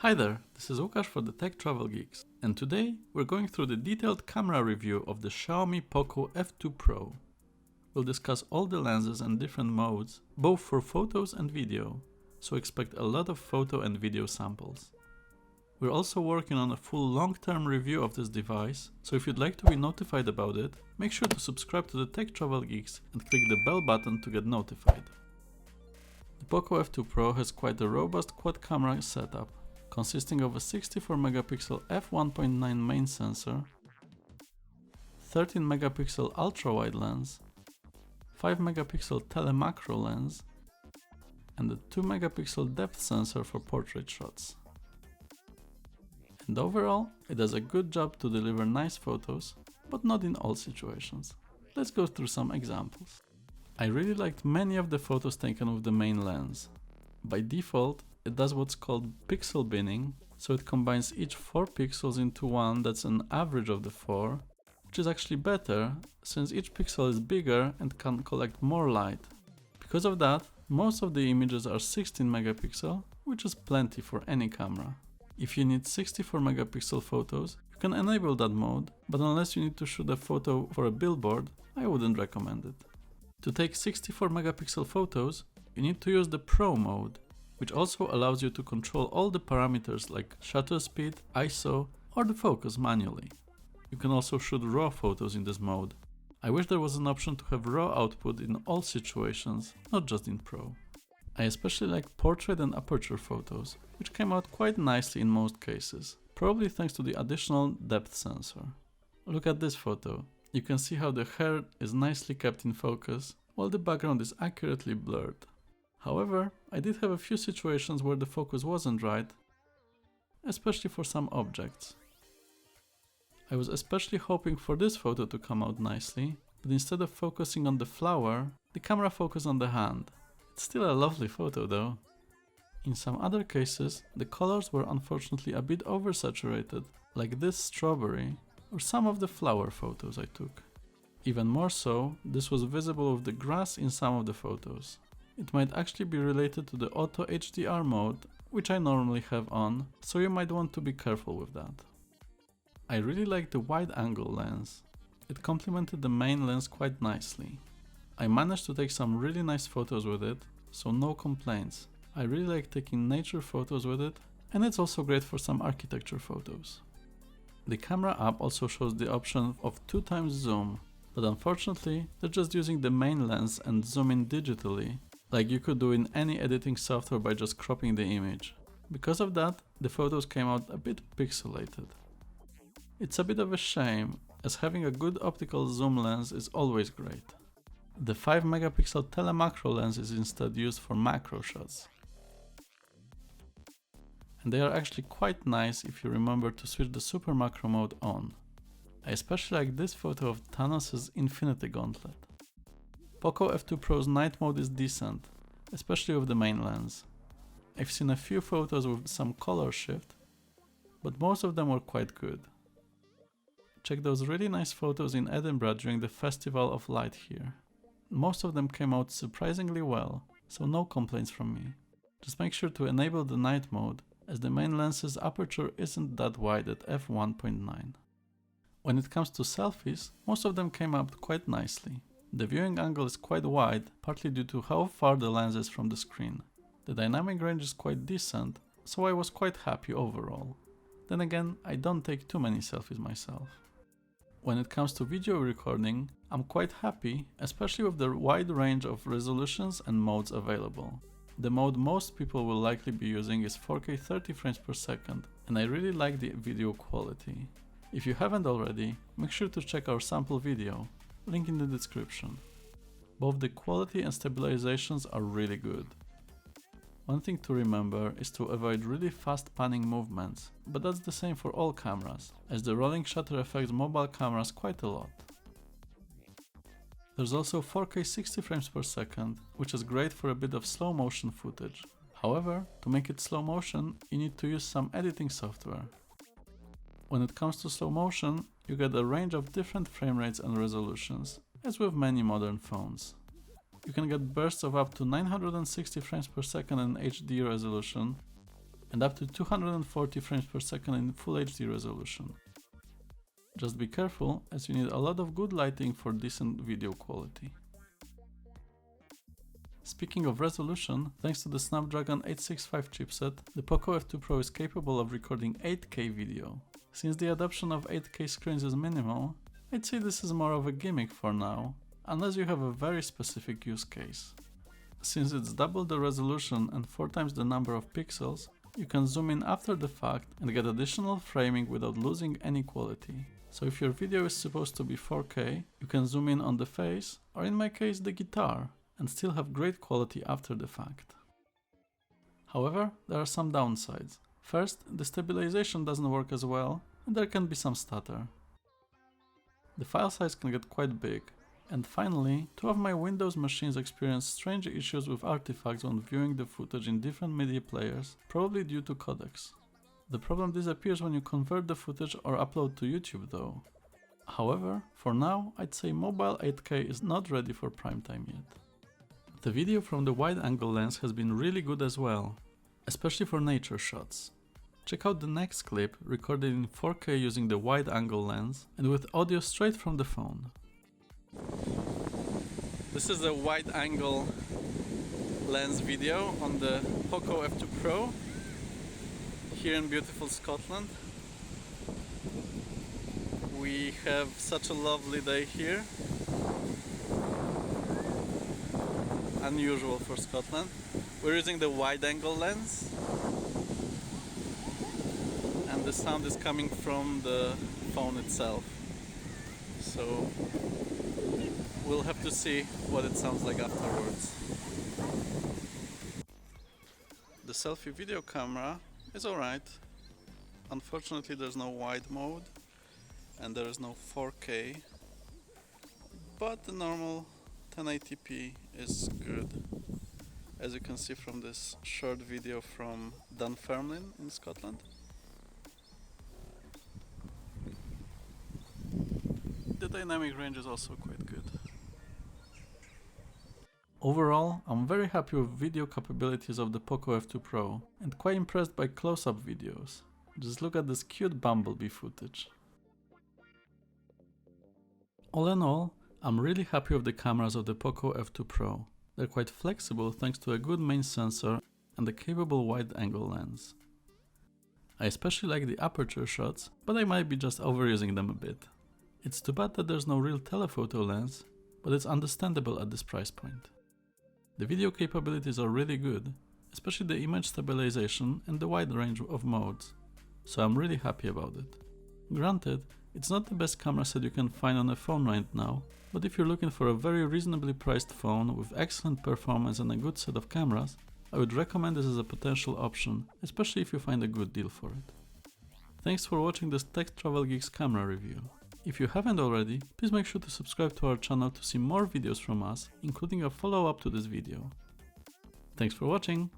Hi there, this is Lukasz for the Tech Travel Geeks, and today we're going through the detailed camera review of the Xiaomi Poco F2 Pro. We'll discuss all the lenses and different modes, both for photos and video, so expect a lot of photo and video samples. We're also working on a full long-term review of this device, so if you'd like to be notified about it, make sure to subscribe to the Tech Travel Geeks and click the bell button to get notified. The Poco F2 Pro has quite a robust quad camera setup, consisting of a 64-megapixel f1.9 main sensor, 13-megapixel ultra-wide lens, 5-megapixel telemacro lens, and a 2-megapixel depth sensor for portrait shots. And overall, it does a good job to deliver nice photos, but not in all situations. Let's go through some examples. I really liked many of the photos taken with the main lens. By default, it does what's called pixel binning, so it combines each 4 pixels into one that's an average of the 4, which is actually better since each pixel is bigger and can collect more light. Because of that, most of the images are 16 megapixel, which is plenty for any camera. If you need 64 megapixel photos, you can enable that mode, but unless you need to shoot a photo for a billboard, I wouldn't recommend it. To take 64 megapixel photos, you need to use the Pro mode, which also allows you to control all the parameters like shutter speed, ISO, or the focus manually. You can also shoot RAW photos in this mode. I wish there was an option to have RAW output in all situations, not just in Pro. I especially like portrait and aperture photos, which came out quite nicely in most cases, probably thanks to the additional depth sensor. Look at this photo. You can see how the hair is nicely kept in focus, while the background is accurately blurred. However, I did have a few situations where the focus wasn't right, especially for some objects. I was especially hoping for this photo to come out nicely, but instead of focusing on the flower, the camera focused on the hand. It's still a lovely photo though. In some other cases, the colors were unfortunately a bit oversaturated, like this strawberry, or some of the flower photos I took. Even more so, this was visible with the grass in some of the photos. It might actually be related to the Auto HDR mode, which I normally have on, so you might want to be careful with that. I really like the wide angle lens. It complemented the main lens quite nicely. I managed to take some really nice photos with it, so no complaints. I really like taking nature photos with it, and it's also great for some architecture photos. The camera app also shows the option of 2x zoom, but unfortunately they're just using the main lens and zoom in digitally, like you could do in any editing software by just cropping the image. Because of that, the photos came out a bit pixelated. It's a bit of a shame, as having a good optical zoom lens is always great. The 5-megapixel telemacro lens is instead used for macro shots. And they are actually quite nice if you remember to switch the super macro mode on. I especially like this photo of Thanos' Infinity Gauntlet. Poco F2 Pro's night mode is decent, especially with the main lens. I've seen a few photos with some color shift, but most of them were quite good. Check those really nice photos in Edinburgh during the Festival of Light here. Most of them came out surprisingly well, so no complaints from me. Just make sure to enable the night mode, as the main lens's aperture isn't that wide at f1.9. When it comes to selfies, most of them came out quite nicely. The viewing angle is quite wide, partly due to how far the lens is from the screen. The dynamic range is quite decent, so I was quite happy overall. Then again, I don't take too many selfies myself. When it comes to video recording, I'm quite happy, especially with the wide range of resolutions and modes available. The mode most people will likely be using is 4K 30 frames per second, and I really like the video quality. If you haven't already, make sure to check our sample video, link in the description. Both the quality and stabilizations are really good. One thing to remember is to avoid really fast panning movements, but that's the same for all cameras, as the rolling shutter affects mobile cameras quite a lot. There's also 4K 60 frames per second, which is great for a bit of slow motion footage. However, to make it slow motion, you need to use some editing software. When it comes to slow motion, you get a range of different frame rates and resolutions, as with many modern phones. You can get bursts of up to 960 frames per second in HD resolution, and up to 240 frames per second in Full HD resolution. Just be careful, as you need a lot of good lighting for decent video quality. Speaking of resolution, thanks to the Snapdragon 865 chipset, the Poco F2 Pro is capable of recording 8K video. Since the adoption of 8K screens is minimal, I'd say this is more of a gimmick for now, unless you have a very specific use case. Since it's double the resolution and 4 times the number of pixels, you can zoom in after the fact and get additional framing without losing any quality. So if your video is supposed to be 4K, you can zoom in on the face, or in my case the guitar, and still have great quality after the fact. However, there are some downsides. First, the stabilization doesn't work as well, and there can be some stutter. The file size can get quite big. And finally, 2 of my Windows machines experience strange issues with artifacts when viewing the footage in different media players, probably due to codecs. The problem disappears when you convert the footage or upload to YouTube though. However, for now, I'd say mobile 8K is not ready for prime time yet. The video from the wide-angle lens has been really good as well, especially for nature shots. Check out the next clip recorded in 4K using the wide-angle lens and with audio straight from the phone. This is a wide-angle lens video on the Poco F2 Pro here in beautiful Scotland. We have such a lovely day here. Unusual for Scotland. We're using the wide-angle lens and the sound is coming from the phone itself. So we'll have to see what it sounds like afterwards. The selfie video camera is alright. Unfortunately there's no wide mode and there is no 4K, but the normal 1080p is good, as you can see from this short video from Dunfermline in Scotland. The dynamic range is also quite good. Overall, I'm very happy with video capabilities of the Poco F2 Pro and quite impressed by close-up videos. Just look at this cute bumblebee footage. All in all, I'm really happy with the cameras of the Poco F2 Pro. They're quite flexible thanks to a good main sensor and a capable wide-angle lens. I especially like the aperture shots, but I might be just overusing them a bit. It's too bad that there's no real telephoto lens, but it's understandable at this price point. The video capabilities are really good, especially the image stabilization and the wide range of modes, so I'm really happy about it. Granted, it's not the best camera set you can find on a phone right now, but if you're looking for a very reasonably priced phone with excellent performance and a good set of cameras, I would recommend this as a potential option, especially if you find a good deal for it. Thanks for watching this Tech Travel Geeks camera review. If you haven't already, please make sure to subscribe to our channel to see more videos from us, including a follow-up to this video. Thanks for watching!